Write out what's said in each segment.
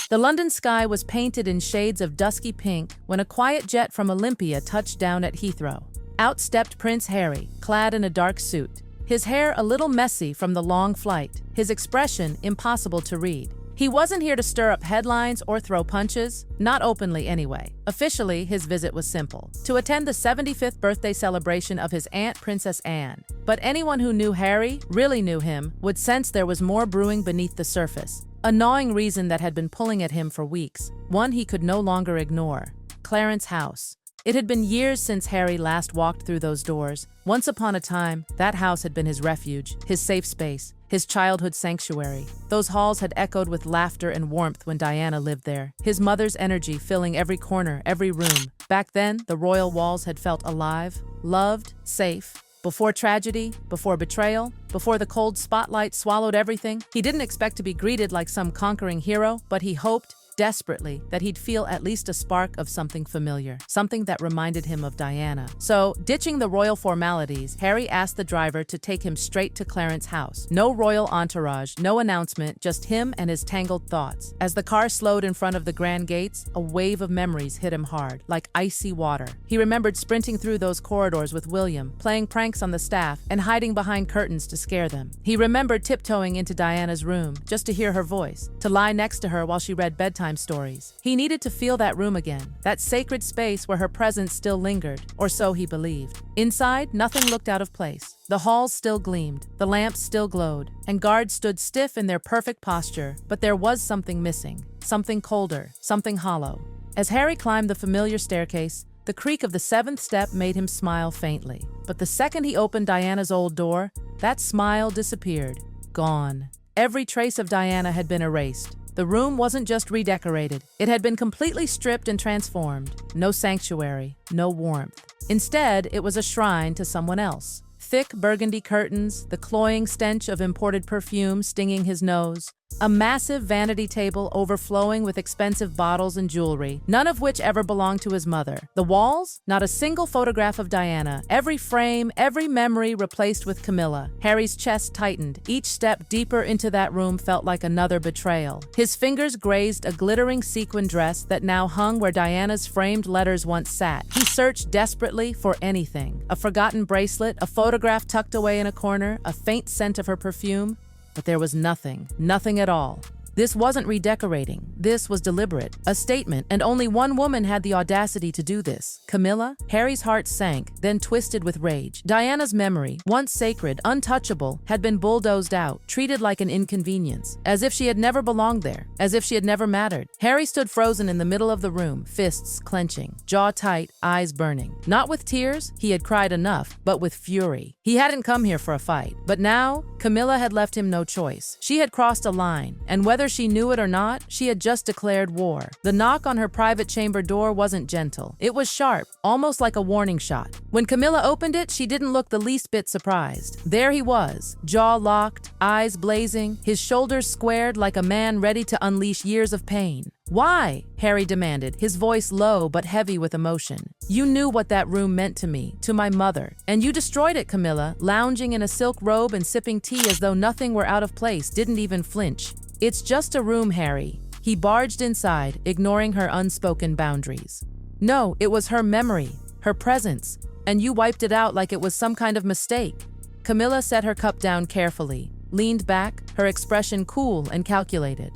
The London sky was painted in shades of dusky pink when a quiet jet from Olympia touched down at Heathrow. Out stepped Prince Harry, clad in a dark suit. His hair a little messy from the long flight, his expression impossible to read. He wasn't here to stir up headlines or throw punches, not openly anyway. Officially, his visit was simple: to attend the 75th birthday celebration of his aunt Princess Anne. But anyone who knew Harry, really knew him, would sense there was more brewing beneath the surface. A gnawing reason that had been pulling at him for weeks, one he could no longer ignore. Clarence House. It had been years since Harry last walked through those doors. Once upon a time, that house had been his refuge, his safe space, his childhood sanctuary. Those halls had echoed with laughter and warmth when Diana lived there, his mother's energy filling every corner, every room. Back then, the royal walls had felt alive, loved, safe. Before tragedy, before betrayal, before the cold spotlight swallowed everything, he didn't expect to be greeted like some conquering hero, but he hoped, desperately, that he'd feel at least a spark of something familiar, something that reminded him of Diana. So, ditching the royal formalities, Harry asked the driver to take him straight to Clarence House. No royal entourage, no announcement, just him and his tangled thoughts. As the car slowed in front of the grand gates, a wave of memories hit him hard, like icy water. He remembered sprinting through those corridors with William, playing pranks on the staff, and hiding behind curtains to scare them. He remembered tiptoeing into Diana's room, just to hear her voice, to lie next to her while she read bedtime stories. He needed to feel that room again, that sacred space where her presence still lingered, or so he believed. Inside, nothing looked out of place. The halls still gleamed, the lamps still glowed, and guards stood stiff in their perfect posture, but there was something missing, something colder, something hollow. As Harry climbed the familiar staircase, the creak of the 7th step made him smile faintly. But the second he opened Diana's old door, that smile disappeared, gone. Every trace of Diana had been erased. The room wasn't just redecorated. It had been completely stripped and transformed. No sanctuary, no warmth. Instead, it was a shrine to someone else. Thick burgundy curtains, the cloying stench of imported perfume stinging his nose. A massive vanity table overflowing with expensive bottles and jewelry, none of which ever belonged to his mother. The walls? Not a single photograph of Diana. Every frame, every memory replaced with Camilla. Harry's chest tightened. Each step deeper into that room felt like another betrayal. His fingers grazed a glittering sequin dress that now hung where Diana's framed letters once sat. He searched desperately for anything. A forgotten bracelet, a photograph tucked away in a corner, a faint scent of her perfume. But there was nothing, nothing at all. This wasn't redecorating. This was deliberate, a statement, and only one woman had the audacity to do this. Camilla? Harry's heart sank, then twisted with rage. Diana's memory, once sacred, untouchable, had been bulldozed out, treated like an inconvenience, as if she had never belonged there, as if she had never mattered. Harry stood frozen in the middle of the room, fists clenching, jaw tight, eyes burning. Not with tears, he had cried enough, but with fury. He hadn't come here for a fight. But now, Camilla had left him no choice. She had crossed a line, and whether she knew it or not, she had just declared war. The knock on her private chamber door wasn't gentle. It was sharp, almost like a warning shot. When Camilla opened it, she didn't look the least bit surprised. There he was, jaw locked, eyes blazing, his shoulders squared like a man ready to unleash years of pain. "Why?" Harry demanded, his voice low but heavy with emotion. "You knew what that room meant to me, to my mother, and you destroyed it." Camilla, lounging in a silk robe and sipping tea as though nothing were out of place, didn't even flinch. "It's just a room, Harry." He barged inside, ignoring her unspoken boundaries. "No, it was her memory, her presence, and you wiped it out like it was some kind of mistake." Camilla set her cup down carefully, leaned back, her expression cool and calculated.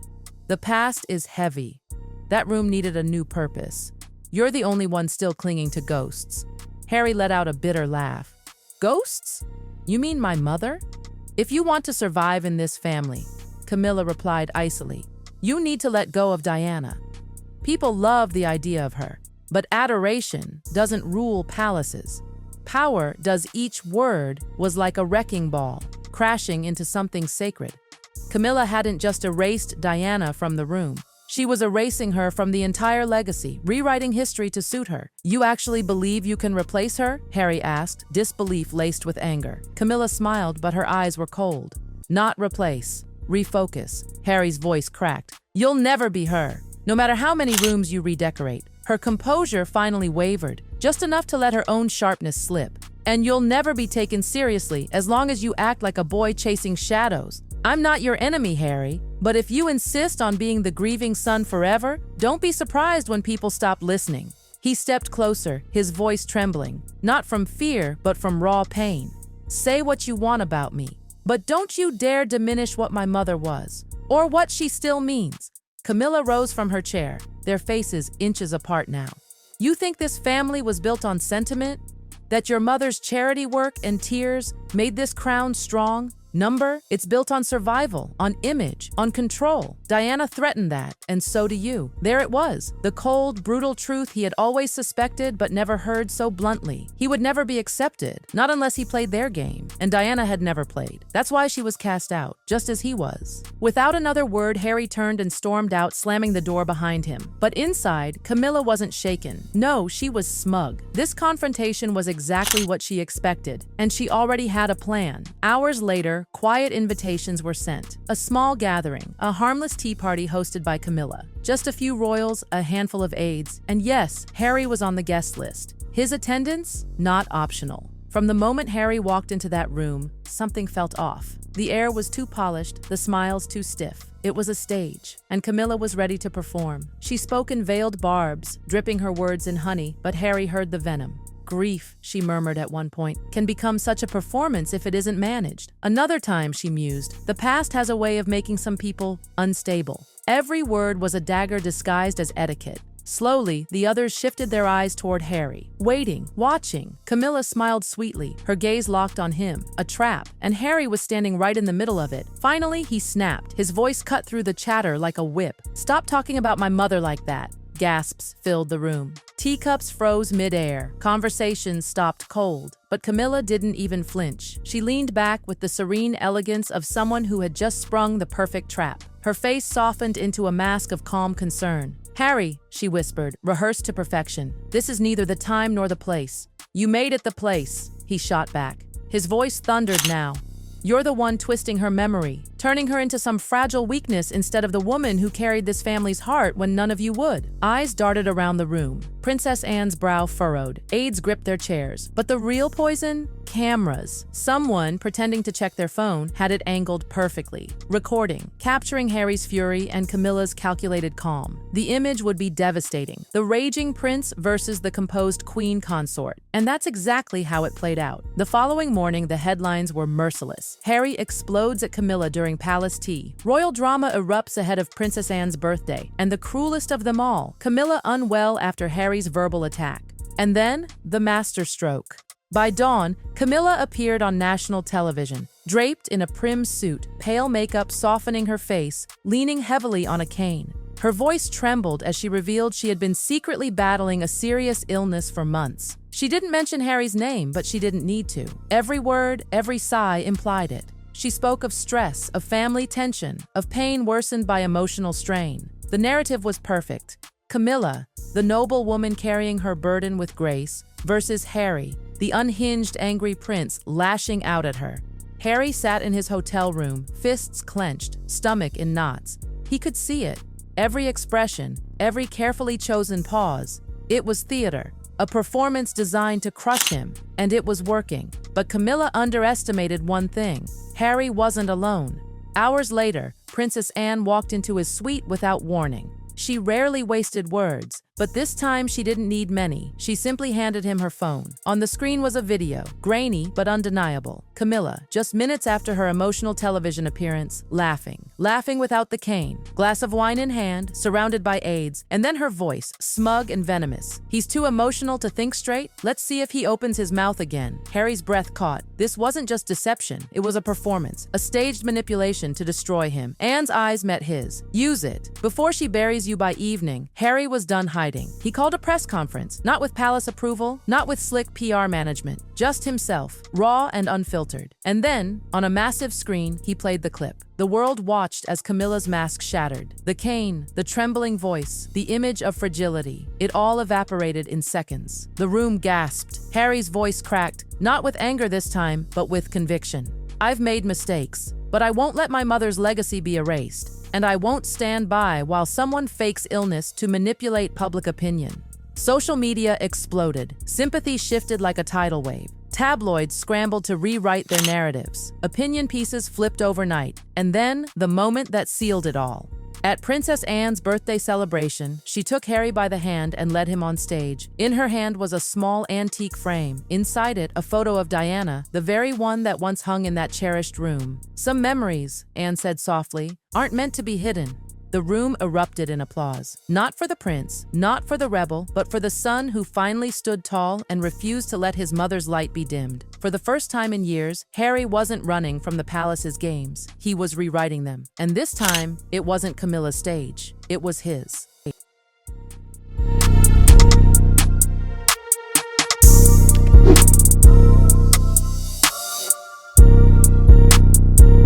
"The past is heavy. That room needed a new purpose. You're the only one still clinging to ghosts." Harry let out a bitter laugh. "Ghosts? You mean my mother?" "If you want to survive in this family," Camilla replied icily, "you need to let go of Diana. People love the idea of her, but adoration doesn't rule palaces. Power does." Each word was like a wrecking ball, crashing into something sacred. Camilla hadn't just erased Diana from the room. She was erasing her from the entire legacy, rewriting history to suit her. "You actually believe you can replace her?" Harry asked, disbelief laced with anger. Camilla smiled, but her eyes were cold. "Not replace. Refocus." Harry's voice cracked. "You'll never be her. No matter how many rooms you redecorate." Her composure finally wavered, just enough to let her own sharpness slip. "And you'll never be taken seriously as long as you act like a boy chasing shadows." I'm not your enemy, Harry, but if you insist on being the grieving son forever, don't be surprised when people stop listening." He stepped closer, his voice trembling, not from fear, but from raw pain. "Say what you want about me, but don't you dare diminish what my mother was, or what she still means." Camilla rose from her chair, their faces inches apart now. "You think this family was built on sentiment? That your mother's charity work and tears made this crown strong? It's built on survival, on image, on control. Diana threatened that, and so do you." There it was, the cold, brutal truth he had always suspected but never heard so bluntly. He would never be accepted, not unless he played their game, and Diana had never played. That's why she was cast out, just as he was. Without another word, Harry turned and stormed out, slamming the door behind him. But inside, Camilla wasn't shaken. No, she was smug. This confrontation was exactly what she expected, and she already had a plan. Hours later, quiet invitations were sent. A small gathering, a harmless tea party hosted by Camilla. Just a few royals, a handful of aides, and yes, Harry was on the guest list. His attendance? Not optional. From the moment Harry walked into that room, something felt off. The air was too polished, the smiles too stiff. It was a stage, and Camilla was ready to perform. She spoke in veiled barbs, dripping her words in honey, but Harry heard the venom. "Grief," she murmured at one point, "can become such a performance if it isn't managed." Another time, she mused, "The past has a way of making some people unstable." Every word was a dagger disguised as etiquette. Slowly, the others shifted their eyes toward Harry, waiting, watching. Camilla smiled sweetly, her gaze locked on him, a trap, and Harry was standing right in the middle of it. Finally, he snapped, his voice cut through the chatter like a whip. "Stop talking about my mother like that." Gasps filled the room. Teacups froze mid-air. Conversations stopped cold. But Camilla didn't even flinch. She leaned back with the serene elegance of someone who had just sprung the perfect trap. Her face softened into a mask of calm concern. "Harry," she whispered, rehearsed to perfection. "This is neither the time nor the place." "You made it the place," he shot back. His voice thundered now. "You're the one twisting her memory, turning her into some fragile weakness instead of the woman who carried this family's heart when none of you would." Eyes darted around the room. Princess Anne's brow furrowed. Aides gripped their chairs. But the real poison? Cameras. Someone, pretending to check their phone, had it angled perfectly, recording, capturing Harry's fury and Camilla's calculated calm. The image would be devastating. The raging prince versus the composed queen consort. And that's exactly how it played out. The following morning, the headlines were merciless. Harry explodes at Camilla during palace tea. Royal drama erupts ahead of Princess Anne's birthday. And the cruelest of them all, Camilla unwell after Harry's verbal attack. And then, the masterstroke. By dawn, Camilla appeared on national television, draped in a prim suit, pale makeup softening her face, leaning heavily on a cane. Her voice trembled as she revealed she had been secretly battling a serious illness for months. She didn't mention Harry's name, but she didn't need to. Every word, every sigh implied it. She spoke of stress, of family tension, of pain worsened by emotional strain. The narrative was perfect. Camilla, the noble woman carrying her burden with grace, versus Harry, the unhinged, angry prince lashing out at her. Harry sat in his hotel room, fists clenched, stomach in knots. He could see it. Every expression, every carefully chosen pause. It was theater, a performance designed to crush him, and it was working. But Camilla underestimated one thing. Harry wasn't alone. Hours later, Princess Anne walked into his suite without warning. She rarely wasted words, but this time she didn't need many. She simply handed him her phone. On the screen was a video, grainy but undeniable. Camilla, just minutes after her emotional television appearance, laughing without the cane, glass of wine in hand, surrounded by aides, and then her voice, smug and venomous. "He's too emotional to think straight? Let's see if he opens his mouth again." Harry's breath caught. This wasn't just deception, it was a performance, a staged manipulation to destroy him. Anne's eyes met his. "Use it. Before she buries you by evening." Harry was done hiding. He called a press conference, not with palace approval, not with slick PR management, just himself, raw and unfiltered. And then, on a massive screen, he played the clip. The world watched as Camilla's mask shattered. The cane, the trembling voice, the image of fragility. It all evaporated in seconds. The room gasped. Harry's voice cracked, not with anger this time, but with conviction. "I've made mistakes, but I won't let my mother's legacy be erased. And I won't stand by while someone fakes illness to manipulate public opinion." Social media exploded. Sympathy shifted like a tidal wave. Tabloids scrambled to rewrite their narratives. Opinion pieces flipped overnight. And then, the moment that sealed it all. At Princess Anne's birthday celebration, she took Harry by the hand and led him on stage. In her hand was a small antique frame. Inside it, a photo of Diana, the very one that once hung in that cherished room. "Some memories," Anne said softly, "aren't meant to be hidden." The room erupted in applause. Not for the prince, not for the rebel, but for the son who finally stood tall and refused to let his mother's light be dimmed. For the first time in years, Harry wasn't running from the palace's games. He was rewriting them. And this time, it wasn't Camilla's stage. It was his.